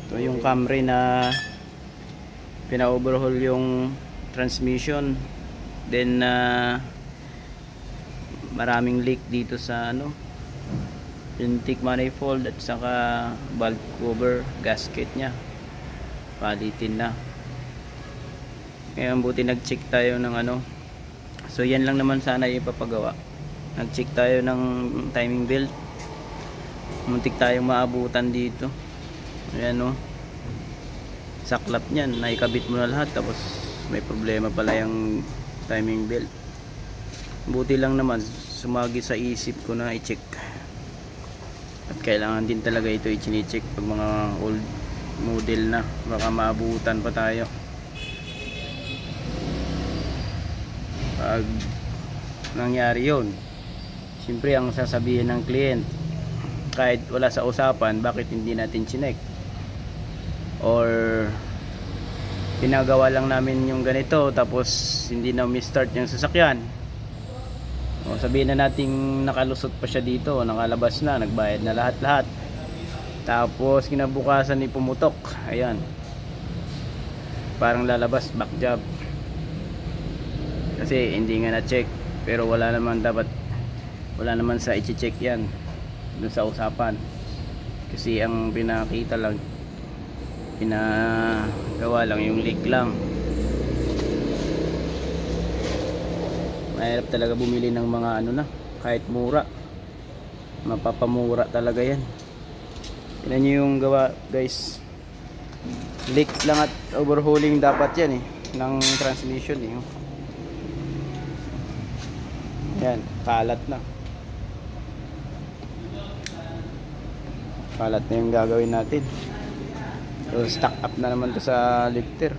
Ito yung Camry na pina-overhaul yung transmission. Then maraming leak dito sa intake manifold at saka valve cover gasket nya. Palitin na. Ngayon buti nag-check tayo ng so yan lang naman sana ipapagawa. Nag-check tayo ng timing belt. Muntik tayong maabutan dito. Ayan saklap niyan, naikabit mo na lahat tapos may problema pala yung timing belt. Buti lang naman sumagi sa isip ko na i-check. At kailangan din talaga ito i-check pag mga old model na, baka maabutan pa tayo. Pag nangyari yun, siyempre ang sasabihin ng client, kahit wala sa usapan, bakit hindi natin chinek, or pinagawa lang namin yung ganito tapos hindi na mi-start yung sasakyan, o sabihin na nating nakalusot pa siya dito, nakalabas na, nagbayad na lahat tapos kinabukasan ni pumutok, ayan, parang lalabas back job kasi hindi nga na-check. Pero wala naman sa i-check yan dun sa usapan, kasi ang pinakita lang, pinagawa lang yung leak lang. Mahirap talaga bumili ng mga kahit mura, mapapamura talaga yan. Tignan nyo yung gawa guys, leak lang at overhauling dapat yan ng transmission yan, kalat na yung gagawin natin. So stock up na naman to sa lifter.